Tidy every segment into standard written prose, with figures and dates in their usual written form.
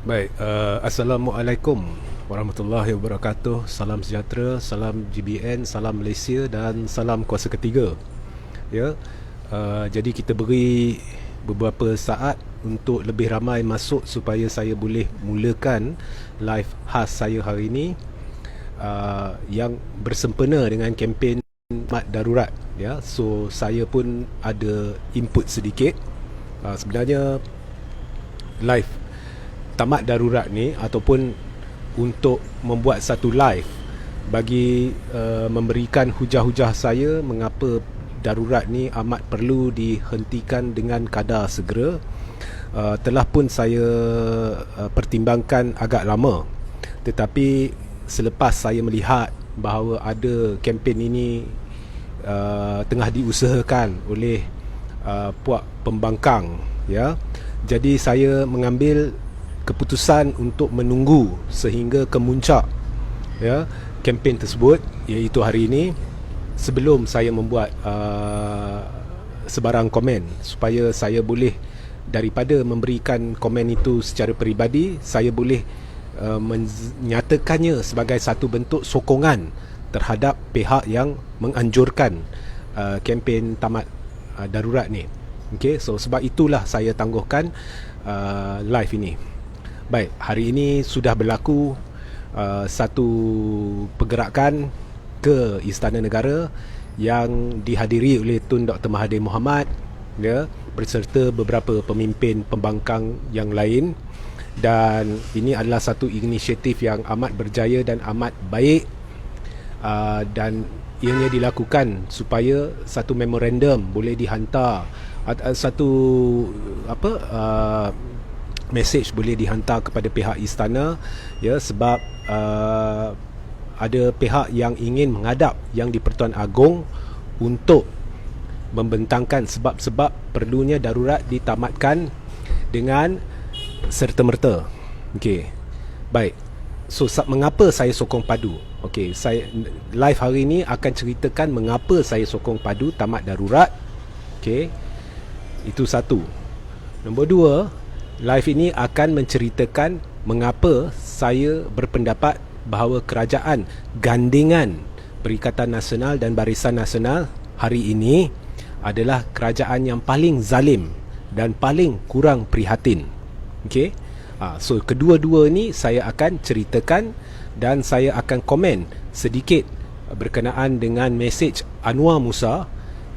Baik, Assalamualaikum warahmatullahi wabarakatuh. Salam sejahtera, salam GBN, salam Malaysia dan salam kuasa ketiga. Ya, jadi kita beri beberapa saat untuk lebih ramai masuk supaya saya boleh mulakan live khas saya hari ini, yang bersempena dengan kempen mat darurat. Ya, so saya pun ada input sedikit. Sebenarnya live tamat darurat ni ataupun untuk membuat satu live bagi memberikan hujah-hujah saya mengapa darurat ni amat perlu dihentikan dengan kadar segera, telah pun saya pertimbangkan agak lama. Tetapi selepas saya melihat bahawa ada kempen ini tengah diusahakan oleh puak pembangkang, ya, jadi saya mengambil keputusan untuk menunggu sehingga kemuncak, ya, kempen tersebut, iaitu hari ini, sebelum saya membuat sebarang komen, supaya saya boleh, daripada memberikan komen itu secara peribadi, saya boleh menyatakannya sebagai satu bentuk sokongan terhadap pihak yang menganjurkan kempen tamat darurat ni. Okay, so sebab itulah saya tangguhkan live ini. Baik, hari ini sudah berlaku satu pergerakan ke Istana Negara yang dihadiri oleh Tun Dr. Mahathir Mohamad, ya, berserta beberapa pemimpin pembangkang yang lain, dan ini adalah satu inisiatif yang amat berjaya dan amat baik, dan ianya dilakukan supaya satu memorandum boleh dihantar, satu message boleh dihantar kepada pihak istana, ya, sebab ada pihak yang ingin menghadap Yang di-Pertuan Agong untuk membentangkan sebab-sebab perlunya darurat ditamatkan dengan serta-merta. Okey. Baik. So mengapa saya sokong padu? Okey, saya live hari ini akan ceritakan mengapa saya sokong padu tamat darurat. Okey. Itu satu. Nombor dua, live ini akan menceritakan mengapa saya berpendapat bahawa kerajaan gandingan Perikatan Nasional dan Barisan Nasional hari ini adalah kerajaan yang paling zalim dan paling kurang prihatin. Okey. So kedua-dua ni saya akan ceritakan dan saya akan komen sedikit berkenaan dengan mesej Anwar Musa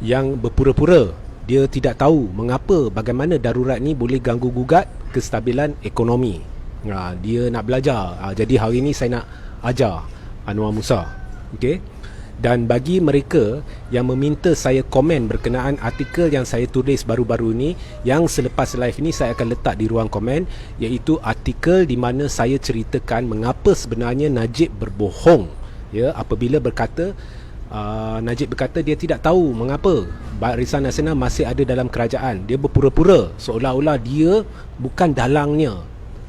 yang berpura-pura dia tidak tahu mengapa, bagaimana darurat ni boleh ganggu gugat kestabilan ekonomi. Dia nak belajar. Jadi hari ni saya nak ajar Anwar Musa. Okey. Dan bagi mereka yang meminta saya komen berkenaan artikel yang saya tulis baru-baru ni, yang selepas live ni saya akan letak di ruang komen, iaitu artikel di mana saya ceritakan mengapa sebenarnya Najib berbohong, ya, apabila berkata Najib berkata dia tidak tahu mengapa Barisan Nasional masih ada dalam kerajaan. Dia berpura-pura seolah-olah dia bukan dalangnya.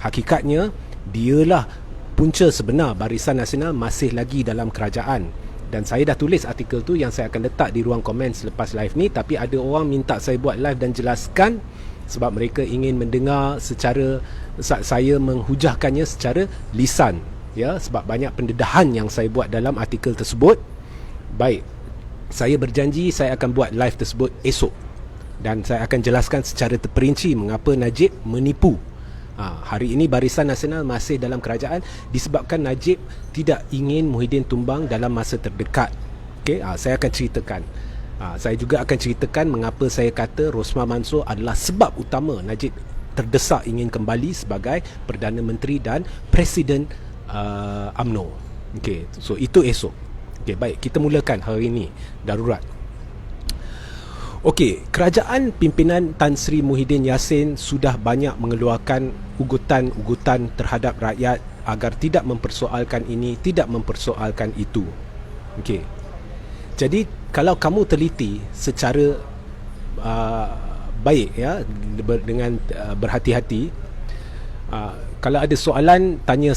Hakikatnya dialah punca sebenar Barisan Nasional masih lagi dalam kerajaan. Dan saya dah tulis artikel tu yang saya akan letak di ruang komen selepas live ni. Tapi ada orang minta saya buat live dan jelaskan sebab mereka ingin mendengar secara, saya menghujahkannya secara lisan, ya, sebab banyak pendedahan yang saya buat dalam artikel tersebut. Baik, saya berjanji saya akan buat live tersebut esok dan saya akan jelaskan secara terperinci mengapa Najib menipu. Hari ini Barisan Nasional masih dalam kerajaan disebabkan Najib tidak ingin Muhyiddin tumbang dalam masa terdekat. Okay, saya akan ceritakan. Saya juga akan ceritakan mengapa saya kata Rosmah Mansor adalah sebab utama Najib terdesak ingin kembali sebagai Perdana Menteri dan Presiden UMNO. Okay, so itu esok. Okay, baik, kita mulakan hari ini darurat. Okey, kerajaan pimpinan Tan Sri Muhyiddin Yassin sudah banyak mengeluarkan ugutan-ugutan terhadap rakyat agar tidak mempersoalkan ini, tidak mempersoalkan itu. Okey. Jadi kalau kamu teliti secara baik, ya, dengan berhati-hati, kalau ada soalan tanya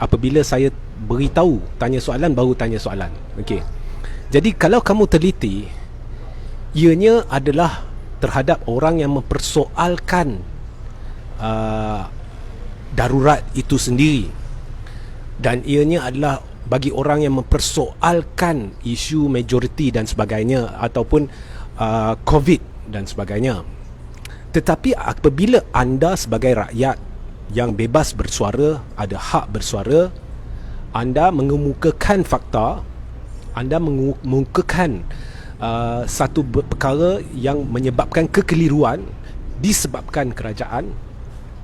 apabila saya beritahu, tanya soalan baru tanya soalan. Okey. Jadi kalau kamu teliti, ianya adalah terhadap orang yang mempersoalkan darurat itu sendiri, dan ianya adalah bagi orang yang mempersoalkan isu majoriti dan sebagainya, ataupun COVID dan sebagainya. Tetapi apabila anda sebagai rakyat yang bebas bersuara, ada hak bersuara, anda mengemukakan fakta, anda mengemukakan satu perkara yang menyebabkan kekeliruan disebabkan kerajaan,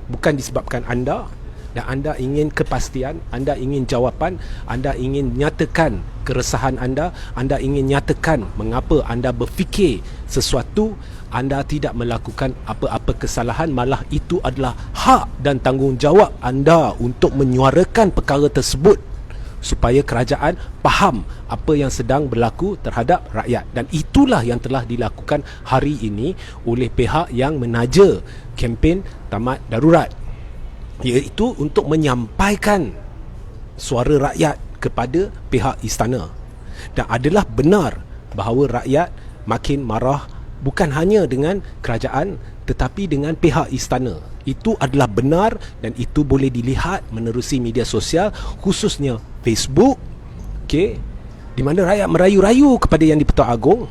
bukan disebabkan anda, dan anda ingin kepastian, anda ingin jawapan, anda ingin nyatakan keresahan anda ingin nyatakan mengapa anda berfikir sesuatu, anda tidak melakukan apa-apa kesalahan, malah itu adalah hak dan tanggungjawab anda untuk menyuarakan perkara tersebut supaya kerajaan faham apa yang sedang berlaku terhadap rakyat. Dan itulah yang telah dilakukan hari ini oleh pihak yang menaja kempen tamat darurat, iaitu untuk menyampaikan suara rakyat kepada pihak istana. Dan adalah benar bahawa rakyat makin marah bukan hanya dengan kerajaan tetapi dengan pihak istana. Itu adalah benar, dan itu boleh dilihat menerusi media sosial, khususnya Facebook, okey, di mana rakyat merayu-rayu kepada Yang di-Pertuan Agong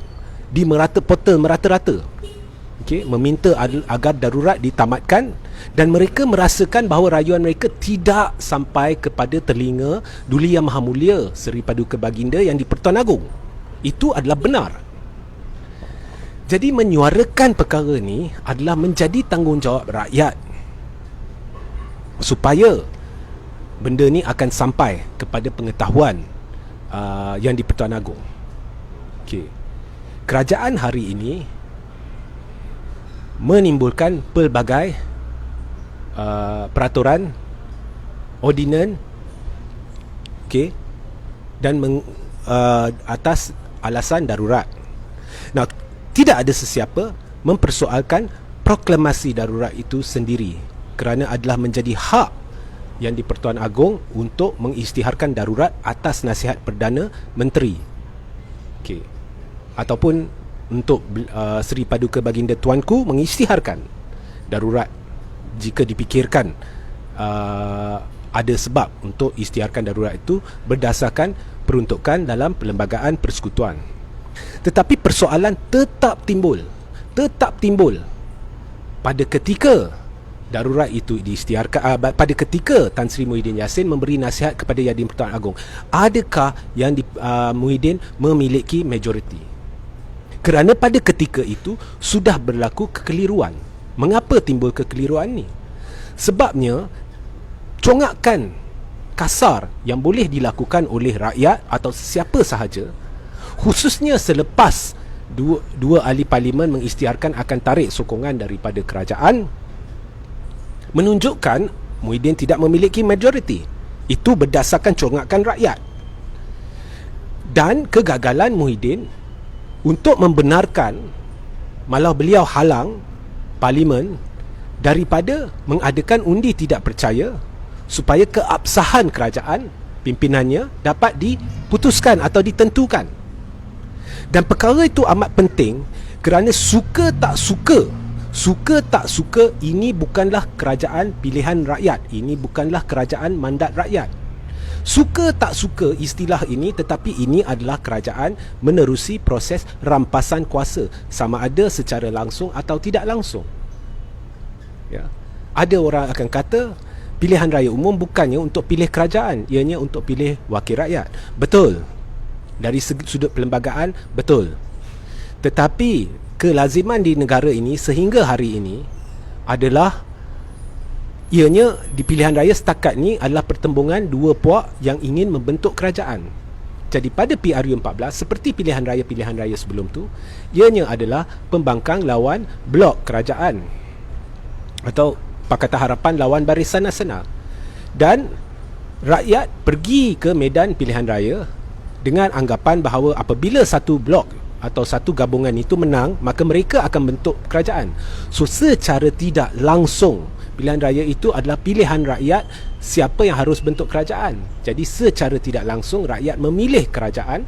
di portal merata-rata, okey, meminta agar darurat ditamatkan, dan mereka merasakan bahawa rayuan mereka tidak sampai kepada telinga Duli Yang Maha Mulia Seri Paduka Baginda Yang di-Pertuan Agong. Itu adalah benar. Jadi menyuarakan perkara ni adalah menjadi tanggungjawab rakyat supaya benda ni akan sampai kepada pengetahuan Yang di-Pertuan Agong. Okay. Kerajaan hari ini menimbulkan pelbagai peraturan, ordinan, okay, dan atas alasan darurat. Nah, tidak ada sesiapa mempersoalkan proklamasi darurat itu sendiri, kerana adalah menjadi hak Yang di-Pertuan Agong untuk mengisytiharkan darurat atas nasihat Perdana Menteri, okay, ataupun untuk Seri Paduka Baginda Tuanku mengisytiharkan darurat jika dipikirkan ada sebab untuk isytiharkan darurat itu berdasarkan peruntukan dalam Perlembagaan Persekutuan. Tetapi persoalan tetap timbul pada ketika darurat itu diisytiharkan, pada ketika Tan Sri Muhyiddin Yassin memberi nasihat kepada Yang di-Pertuan Agong. Adakah Yang Muhyiddin memiliki majoriti? Kerana pada ketika itu sudah berlaku kekeliruan. Mengapa timbul kekeliruan ni? Sebabnya congakan kasar yang boleh dilakukan oleh rakyat atau sesiapa sahaja, khususnya selepas dua ahli parlimen mengisytiharkan akan tarik sokongan daripada kerajaan, menunjukkan Muhyiddin tidak memiliki majoriti. Itu berdasarkan congakan rakyat. Dan kegagalan Muhyiddin untuk membenarkan, malah beliau halang parlimen daripada mengadakan undi tidak percaya supaya keabsahan kerajaan, pimpinannya dapat diputuskan atau ditentukan. Dan perkara itu amat penting kerana suka tak suka ini bukanlah kerajaan pilihan rakyat, ini bukanlah kerajaan mandat rakyat. Suka tak suka istilah ini, tetapi ini adalah kerajaan menerusi proses rampasan kuasa, sama ada secara langsung atau tidak langsung. Ya. Ada orang akan kata pilihan raya umum bukannya untuk pilih kerajaan, ianya untuk pilih wakil rakyat. Betul. Dari sudut perlembagaan, betul. Tetapi kelaziman di negara ini sehingga hari ini adalah ianya di pilihan raya setakat ni adalah pertembungan dua puak yang ingin membentuk kerajaan. Jadi pada PRU 14, seperti pilihan raya sebelum tu, ianya adalah pembangkang lawan blok kerajaan atau Pakatan Harapan lawan Barisan Nasional. Dan rakyat pergi ke medan pilihan raya dengan anggapan bahawa apabila satu blok atau satu gabungan itu menang, maka mereka akan bentuk kerajaan. So secara tidak langsung, pilihan raya itu adalah pilihan rakyat siapa yang harus bentuk kerajaan. Jadi secara tidak langsung rakyat memilih kerajaan,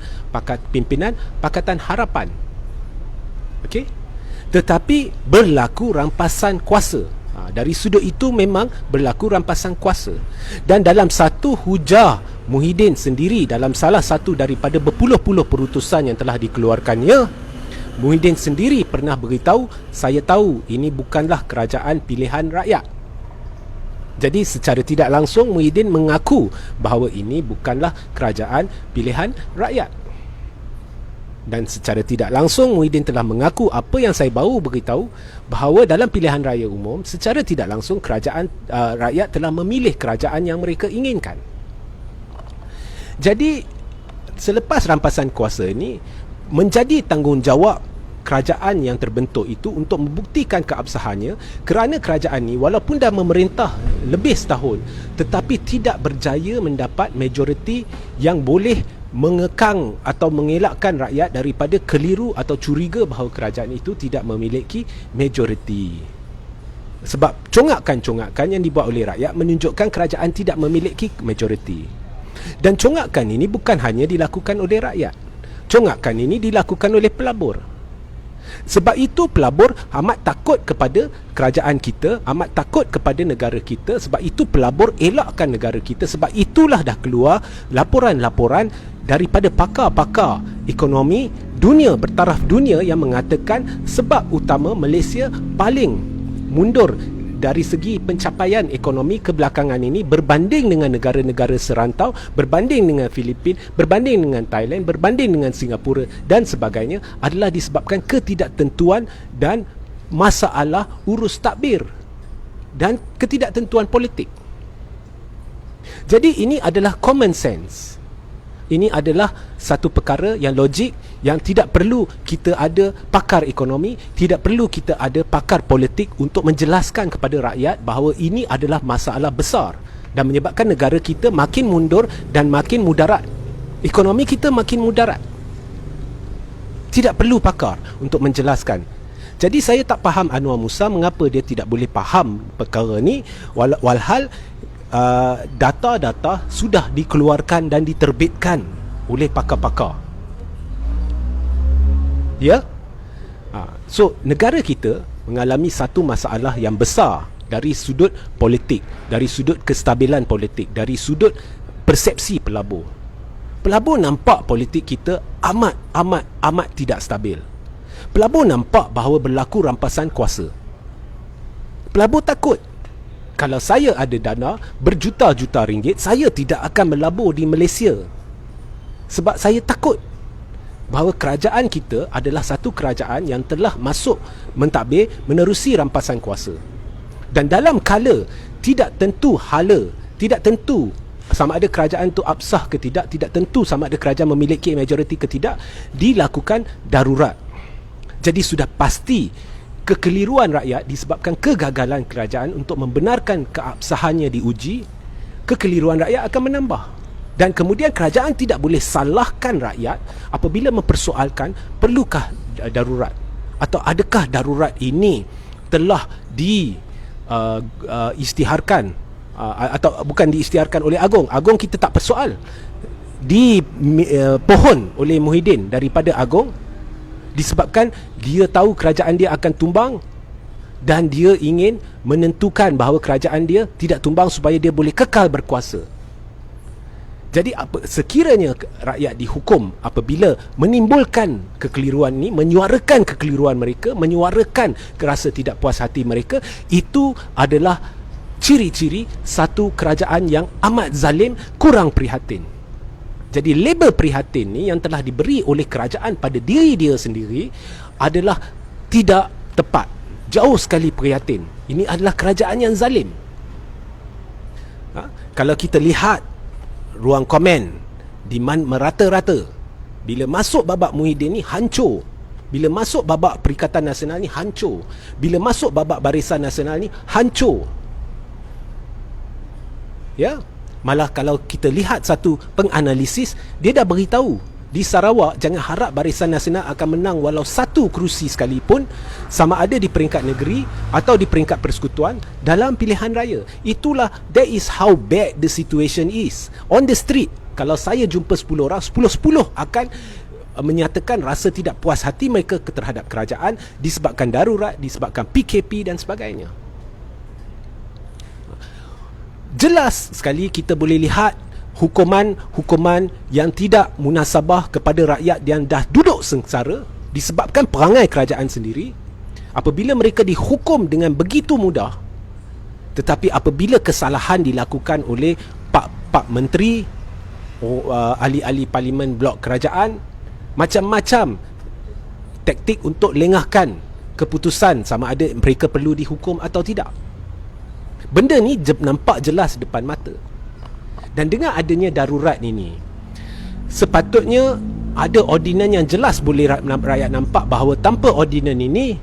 pimpinan Pakatan Harapan. Okey? Tetapi berlaku rampasan kuasa. Dari sudut itu memang berlaku rampasan kuasa. Dan dalam satu hujah Muhyiddin sendiri, dalam salah satu daripada berpuluh-puluh perutusan yang telah dikeluarkannya, Muhyiddin sendiri pernah beritahu, saya tahu ini bukanlah kerajaan pilihan rakyat. Jadi secara tidak langsung Muhyiddin mengaku bahawa ini bukanlah kerajaan pilihan rakyat. Dan secara tidak langsung Muhyiddin telah mengaku apa yang saya baru beritahu, bahawa dalam pilihan raya umum secara tidak langsung kerajaan rakyat telah memilih kerajaan yang mereka inginkan. Jadi selepas rampasan kuasa ini, menjadi tanggungjawab kerajaan yang terbentuk itu untuk membuktikan keabsahannya, kerana kerajaan ini walaupun dah memerintah lebih setahun tetapi tidak berjaya mendapat majoriti yang boleh mengekang atau mengelakkan rakyat daripada keliru atau curiga bahawa kerajaan itu tidak memiliki majoriti. Sebab conghakan-conghakan yang dibuat oleh rakyat menunjukkan kerajaan tidak memiliki majoriti. Dan conghakan ini bukan hanya dilakukan oleh rakyat. Conghakan ini dilakukan oleh pelabur. Sebab itu pelabur amat takut kepada kerajaan kita, amat takut kepada negara kita. Sebab itu pelabur elakkan negara kita. Sebab itulah dah keluar laporan-laporan daripada pakar-pakar ekonomi dunia, bertaraf dunia, yang mengatakan sebab utama Malaysia paling mundur dari segi pencapaian ekonomi kebelakangan ini berbanding dengan negara-negara serantau, berbanding dengan Filipina, berbanding dengan Thailand, berbanding dengan Singapura dan sebagainya, adalah disebabkan ketidaktentuan dan masalah urus takbir dan ketidaktentuan politik. Jadi ini adalah common sense. Ini adalah satu perkara yang logik, yang tidak perlu kita ada pakar ekonomi, tidak perlu kita ada pakar politik untuk menjelaskan kepada rakyat bahawa ini adalah masalah besar dan menyebabkan negara kita makin mundur dan makin mudarat. Ekonomi kita makin mudarat. Tidak perlu pakar untuk menjelaskan. Jadi saya tak faham Anwar Musa mengapa dia tidak boleh faham perkara ni, walhal data-data sudah dikeluarkan dan diterbitkan oleh pakar-pakar. Ya? So, negara kita mengalami satu masalah yang besar dari sudut politik, dari sudut kestabilan politik, dari sudut persepsi pelabur. Pelabur nampak politik kita amat tidak stabil. Pelabur nampak bahawa berlaku rampasan kuasa. Pelabur takut. Kalau saya ada dana berjuta-juta ringgit, saya tidak akan melabur di Malaysia. Sebab saya takut bahawa kerajaan kita adalah satu kerajaan yang telah masuk mentadbir menerusi rampasan kuasa. Dan dalam kala tidak tentu hala, tidak tentu sama ada kerajaan itu absah ke tidak, tidak tentu sama ada kerajaan memiliki majoriti ke tidak, dilakukan darurat. Jadi sudah pasti kekeliruan rakyat disebabkan kegagalan kerajaan untuk membenarkan keabsahannya diuji, kekeliruan rakyat akan menambah. Dan kemudian kerajaan tidak boleh salahkan rakyat apabila mempersoalkan perlukah darurat, atau adakah darurat ini telah diisytiharkan atau bukan diisytiharkan oleh Agong. Agong kita tak persoal, dipohon oleh Muhyiddin daripada Agong disebabkan dia tahu kerajaan dia akan tumbang dan dia ingin menentukan bahawa kerajaan dia tidak tumbang supaya dia boleh kekal berkuasa. Jadi sekiranya rakyat dihukum apabila menimbulkan kekeliruan ini, menyuarakan kekeliruan mereka, menyuarakan rasa tidak puas hati mereka, itu adalah ciri-ciri satu kerajaan yang amat zalim, kurang prihatin. Jadi label prihatin ni yang telah diberi oleh kerajaan pada diri dia sendiri adalah tidak tepat. Jauh sekali prihatin. Ini adalah kerajaan yang zalim. Kalau kita lihat ruang komen di merata-rata, bila masuk babak Muhyiddin ni hancur. Bila masuk babak Perikatan Nasional ni hancur. Bila masuk babak Barisan Nasional ni hancur. Ya. Malah kalau kita lihat satu penganalisis, dia dah beritahu di Sarawak jangan harap Barisan Nasional akan menang walau satu kerusi sekalipun, sama ada di peringkat negeri atau di peringkat persekutuan dalam pilihan raya. Itulah, that is how bad the situation is. On the street, kalau saya jumpa 10 orang, 10 akan menyatakan rasa tidak puas hati mereka terhadap kerajaan disebabkan darurat, disebabkan PKP dan sebagainya. jelas sekali kita boleh lihat hukuman-hukuman yang tidak munasabah kepada rakyat yang dah duduk sengsara disebabkan perangai kerajaan sendiri. Apabila mereka dihukum dengan begitu mudah, tetapi apabila kesalahan dilakukan oleh pak menteri, ahli-ahli parlimen blok kerajaan, macam-macam taktik untuk lengahkan keputusan sama ada mereka perlu dihukum atau tidak. Benda ni nampak jelas depan mata. Dan dengan adanya darurat ini, sepatutnya ada ordinan yang jelas boleh rakyat nampak bahawa tanpa ordinan ini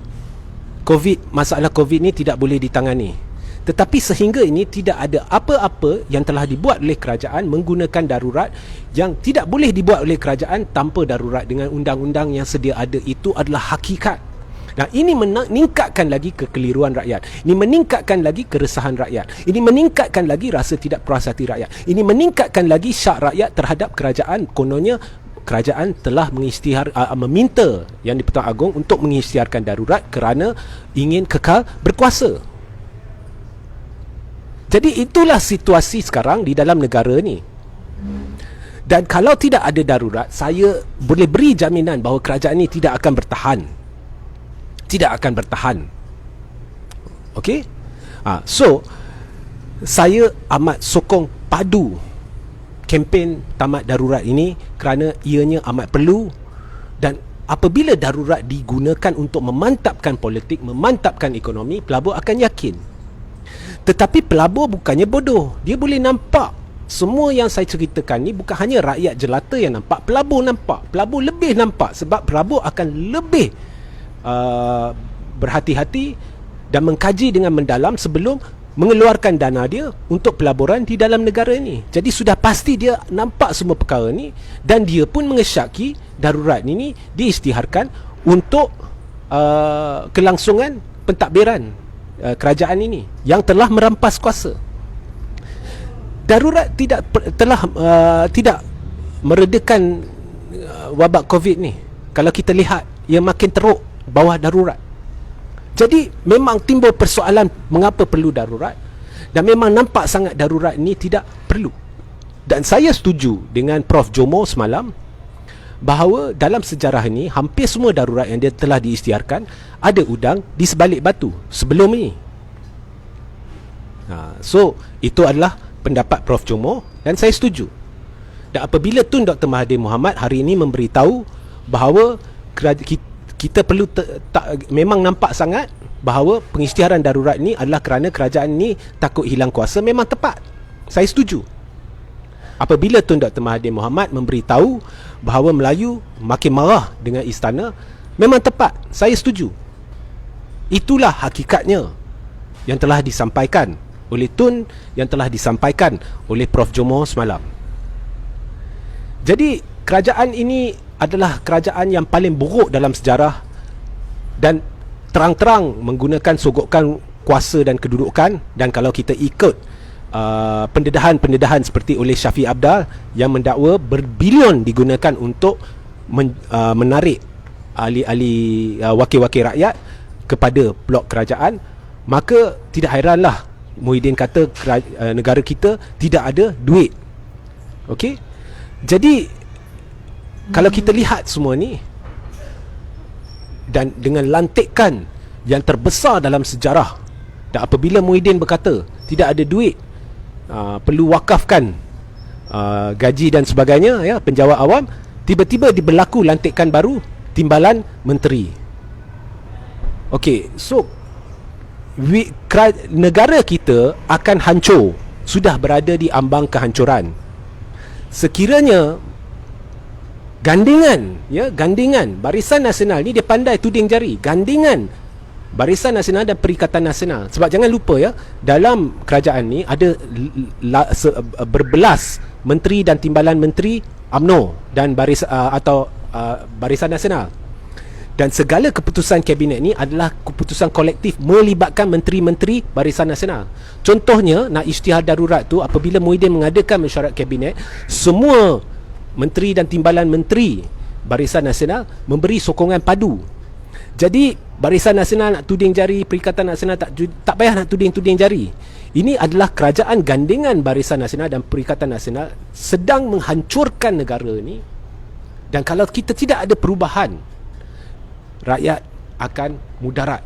masalah COVID ni tidak boleh ditangani. Tetapi sehingga ini tidak ada apa-apa yang telah dibuat oleh kerajaan menggunakan darurat yang tidak boleh dibuat oleh kerajaan tanpa darurat dengan undang-undang yang sedia ada. Itu adalah hakikat. Dan ini meningkatkan lagi kekeliruan rakyat. Ini meningkatkan lagi keresahan rakyat. Ini meningkatkan lagi rasa tidak puas hati rakyat. Ini meningkatkan lagi syak rakyat terhadap kerajaan. Kononnya kerajaan telah meminta Yang di-Pertuan Agong untuk mengisytiharkan darurat kerana ingin kekal berkuasa. Jadi itulah situasi sekarang di dalam negara ni. Dan kalau tidak ada darurat, saya boleh beri jaminan bahawa kerajaan ini tidak akan bertahan. Tidak akan bertahan. Okey? So saya amat sokong padu kempen tamat darurat ini kerana ianya amat perlu. Dan apabila darurat digunakan untuk memantapkan politik, memantapkan ekonomi, pelabur akan yakin. Tetapi pelabur bukannya bodoh. Dia boleh nampak semua yang saya ceritakan ni bukan hanya rakyat jelata yang nampak, pelabur nampak. Pelabur lebih nampak sebab pelabur akan lebih berhati-hati dan mengkaji dengan mendalam sebelum mengeluarkan dana dia untuk pelaburan di dalam negara ini. Jadi sudah pasti dia nampak semua perkara ni dan dia pun mengesyaki darurat ini diisytiharkan untuk kelangsungan pentadbiran kerajaan ini yang telah merampas kuasa. Darurat tidak meredakan wabak COVID ni. Kalau kita lihat, ia makin teruk bawah darurat. Jadi memang timbul persoalan mengapa perlu darurat, dan memang nampak sangat darurat ini tidak perlu. Dan saya setuju dengan Prof Jomo semalam bahawa dalam sejarah ini hampir semua darurat yang dia telah diisytiharkan ada udang di sebalik batu sebelum ini. So itu adalah pendapat Prof Jomo dan saya setuju. Dan apabila Tun Dr. Mahathir Mohamad hari ini memberitahu bahawa kita perlu memang nampak sangat bahawa pengisytiharan darurat ini adalah kerana kerajaan ini takut hilang kuasa, memang tepat. Saya setuju. Apabila Tun Dr. Mahathir Mohamad memberitahu bahawa Melayu makin marah dengan istana, memang tepat. Saya setuju. Itulah hakikatnya yang telah disampaikan oleh Tun, yang telah disampaikan oleh Prof Jomo semalam. Jadi kerajaan ini adalah kerajaan yang paling buruk dalam sejarah dan terang-terang menggunakan sogokan kuasa dan kedudukan. Dan kalau kita ikut pendedahan seperti oleh Syafiq Abdal yang mendakwa berbilion digunakan untuk menarik ahli-ahli wakil-wakil rakyat kepada blok kerajaan, maka tidak hairanlah Muhyiddin kata negara kita tidak ada duit. Okey? Jadi kalau kita lihat semua ni, dan dengan lantikan yang terbesar dalam sejarah, dan apabila Muhyiddin berkata tidak ada duit, perlu wakafkan gaji dan sebagainya, ya, penjawat awam, tiba-tiba berlaku lantikan baru, timbalan menteri. Okey, so negara kita akan hancur, sudah berada di ambang kehancuran. Sekiranya gandingan Barisan Nasional ni dia pandai tuding jari. Gandingan Barisan Nasional dan Perikatan Nasional. Sebab jangan lupa ya, dalam kerajaan ni ada berbelas menteri dan timbalan menteri UMNO dan Barisan Nasional. Dan segala keputusan kabinet ni adalah keputusan kolektif melibatkan menteri-menteri Barisan Nasional. Contohnya nak isytihar darurat tu, apabila Muhyiddin mengadakan mesyuarat kabinet, semua menteri dan timbalan menteri Barisan Nasional memberi sokongan padu. Jadi Barisan Nasional nak tuding jari, Perikatan Nasional tak payah nak tuding-tuding jari. Ini adalah kerajaan gandingan Barisan Nasional dan Perikatan Nasional sedang menghancurkan negara ini. Dan kalau kita tidak ada perubahan, rakyat akan mudarat.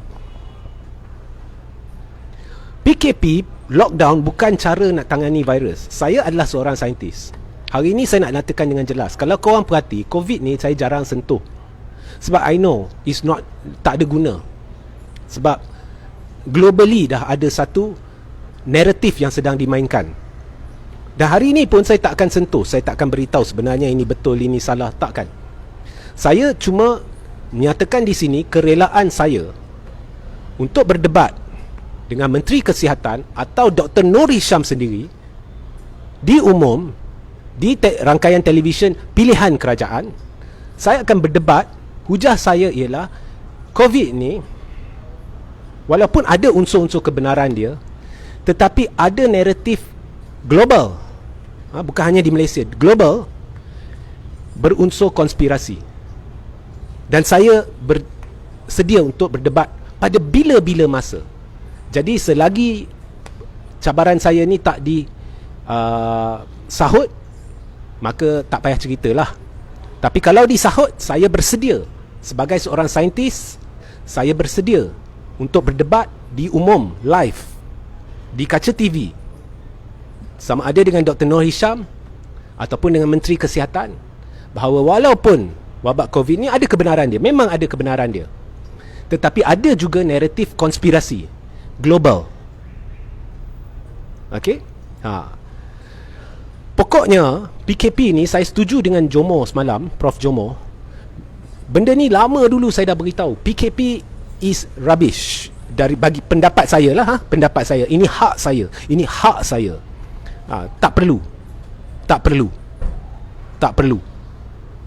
PKP, lockdown bukan cara nak tangani virus. Saya adalah seorang saintis. Hari ini saya nak nyatakan dengan jelas, kalau korang perhati, COVID ni saya jarang sentuh. Sebab I know it's not, tak ada guna. Sebab globally dah ada satu naratif yang sedang dimainkan. Dan hari ini pun saya tak akan sentuh. Saya tak akan beritahu sebenarnya ini betul, ini salah. Takkan. Saya cuma menyatakan di sini kerelaan saya untuk berdebat dengan Menteri Kesihatan atau Dr. Noor Hisham sendiri di umum, di rangkaian televisyen pilihan kerajaan. Saya akan berdebat. Hujah saya ialah COVID ni, walaupun ada unsur-unsur kebenaran dia, tetapi ada naratif global, bukan hanya di Malaysia, global, berunsur konspirasi. Dan saya bersedia untuk berdebat pada bila-bila masa. Jadi selagi cabaran saya ni tak disahut, maka tak payah ceritalah. Tapi kalau disahut, saya bersedia. Sebagai seorang saintis, saya bersedia untuk berdebat di umum, live, di kaca TV, sama ada dengan Dr. Noor Hisham ataupun dengan Menteri Kesihatan, bahawa walaupun wabak COVID ni ada kebenaran dia, memang ada kebenaran dia, tetapi ada juga naratif konspirasi global. Okey? Pokoknya PKP ni saya setuju dengan Jomo semalam, Prof Jomo. Benda ni lama dulu saya dah beritahu. PKP is rubbish. Bagi pendapat saya lah, pendapat saya, ini hak saya, ini hak saya. Tak perlu, tak perlu, tak perlu.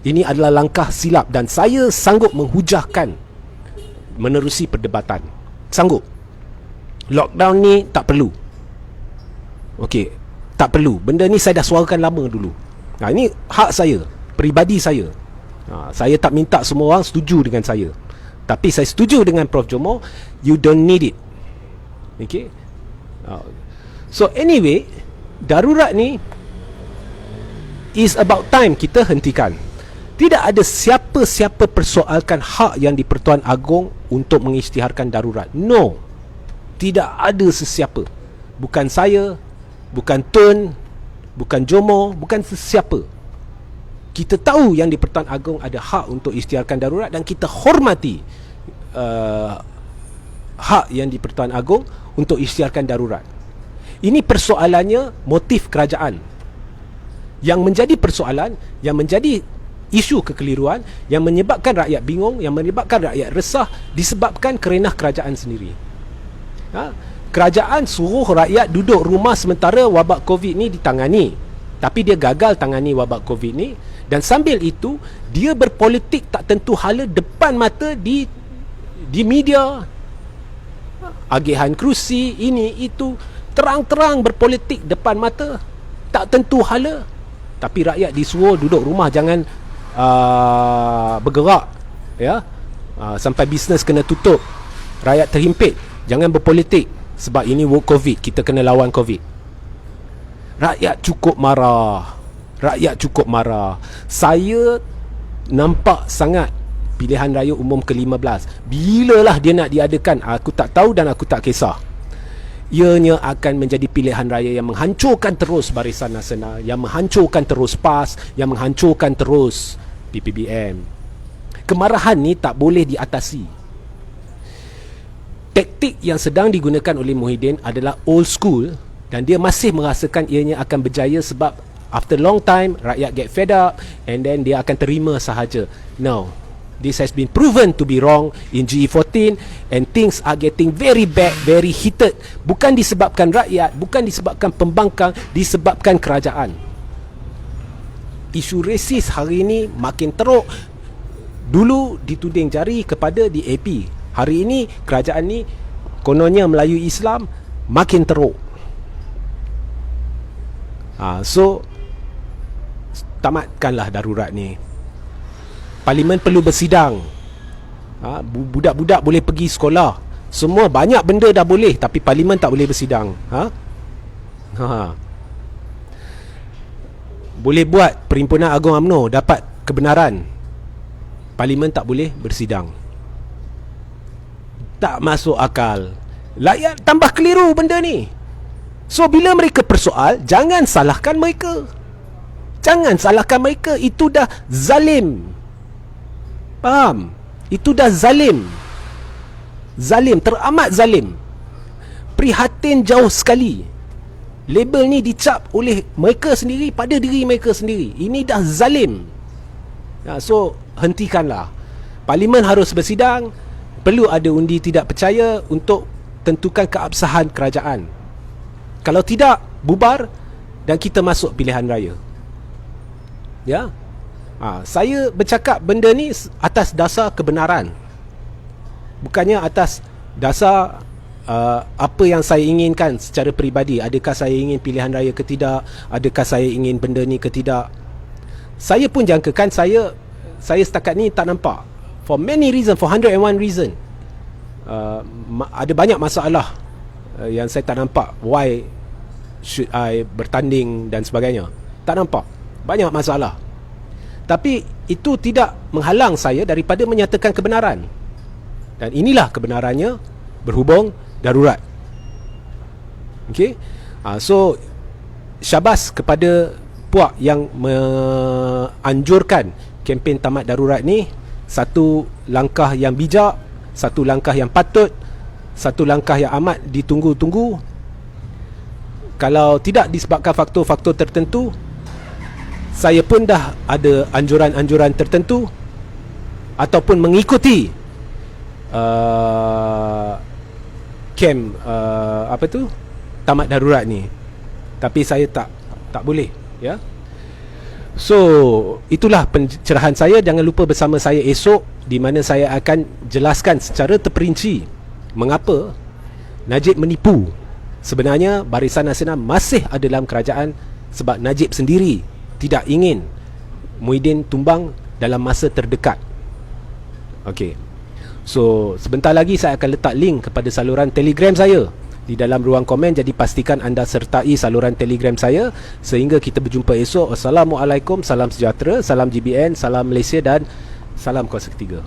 Ini adalah langkah silap dan saya sanggup menghujahkan menerusi perdebatan. Sanggup. Lockdown ni tak perlu. Okey, tak perlu. Benda ni saya dah suarakan lama dulu. Ini hak saya, peribadi saya. Saya tak minta semua orang setuju dengan saya. Tapi saya setuju dengan Prof Jomo, you don't need it. Okay. So anyway, darurat ni is about time kita hentikan. Tidak ada siapa-siapa persoalkan hak yang di-Pertuan Agong untuk mengisytiharkan darurat. No. Tidak ada sesiapa. Bukan saya, bukan Tun, bukan Jomo, bukan sesiapa. Kita tahu yang di-Pertuan Agong ada hak untuk isytiharkan darurat dan kita hormati hak yang di-Pertuan Agong untuk isytiharkan darurat. Ini persoalannya motif kerajaan. Yang menjadi persoalan, yang menjadi isu kekeliruan, yang menyebabkan rakyat bingung, yang menyebabkan rakyat resah, disebabkan kerenah kerajaan sendiri. Kerajaan suruh rakyat duduk rumah sementara wabak COVID ni ditangani, tapi dia gagal tangani wabak COVID ni. Dan sambil itu dia berpolitik tak tentu hala depan mata di media, agihan kerusi, ini itu, terang-terang berpolitik depan mata, tak tentu hala. Tapi rakyat disuruh duduk rumah, jangan bergerak, ya, sampai bisnes kena tutup, rakyat terhimpit, jangan berpolitik sebab ini COVID, kita kena lawan COVID. Rakyat cukup marah. Rakyat cukup marah. Saya nampak sangat pilihan raya umum ke-15. Bilalah dia nak diadakan, aku tak tahu dan aku tak kisah. Ianya akan menjadi pilihan raya yang menghancurkan terus Barisan Nasional, yang menghancurkan terus PAS, yang menghancurkan terus PPBM. Kemarahan ni tak boleh diatasi. Taktik yang sedang digunakan oleh Muhyiddin adalah old school dan dia masih merasakan ianya akan berjaya sebab after long time rakyat get fed up and then dia akan terima sahaja. No, this has been proven to be wrong in GE14 and things are getting very bad, very heated. Bukan disebabkan rakyat, bukan disebabkan pembangkang, disebabkan kerajaan. Isu resis hari ini makin teruk. Dulu dituding jari kepada DAP, hari ini kerajaan ni kononnya Melayu Islam, makin teruk. So tamatkanlah darurat ni. Parlimen perlu bersidang. Budak-budak boleh pergi sekolah. Semua banyak benda dah boleh, tapi parlimen tak boleh bersidang. Ha. Boleh buat Perhimpunan Agung UMNO dapat kebenaran, Parlimen tak boleh bersidang. Tak masuk akal. Rakyat tambah keliru benda ni. So bila mereka persoal, jangan salahkan mereka. Jangan salahkan mereka. Itu dah zalim. Faham? Itu dah zalim. Zalim, teramat zalim. Prihatin jauh sekali. Label ni dicap oleh mereka sendiri pada diri mereka sendiri. Ini dah zalim. So hentikanlah. Parlimen harus bersidang. Perlu ada undi tidak percaya untuk tentukan keabsahan kerajaan. Kalau tidak, bubar dan kita masuk pilihan raya. Ya. Saya bercakap benda ni atas dasar kebenaran, bukannya atas dasar apa yang saya inginkan secara peribadi. Adakah saya ingin pilihan raya ke tidak, adakah saya ingin benda ni ke tidak. Saya pun jangkakan saya setakat ni tak nampak, for many reason, for 101 reason. Ada banyak masalah yang saya tak nampak. Why should I bertanding dan sebagainya. Tak nampak. Banyak masalah. Tapi itu tidak menghalang saya daripada menyatakan kebenaran. Dan inilah kebenarannya berhubung darurat. Okay. So syabas kepada puak yang menganjurkan kempen tamat darurat ni. Satu langkah yang bijak, satu langkah yang patut, satu langkah yang amat ditunggu-tunggu. Kalau tidak disebabkan faktor-faktor tertentu, saya pun dah ada anjuran-anjuran tertentu ataupun mengikuti tamat darurat ni. Tapi saya tak boleh, ya. So itulah pencerahan saya. Jangan lupa bersama saya esok, di mana saya akan jelaskan secara terperinci mengapa Najib menipu. Sebenarnya Barisan Nasional masih ada dalam kerajaan sebab Najib sendiri tidak ingin Muhyiddin tumbang dalam masa terdekat. Okey. So sebentar lagi saya akan letak link kepada saluran Telegram saya di dalam ruang komen. Jadi pastikan anda sertai saluran Telegram saya. Sehingga kita berjumpa esok. Assalamualaikum, salam sejahtera, salam GBN, salam Malaysia dan salam Kuasa Ketiga.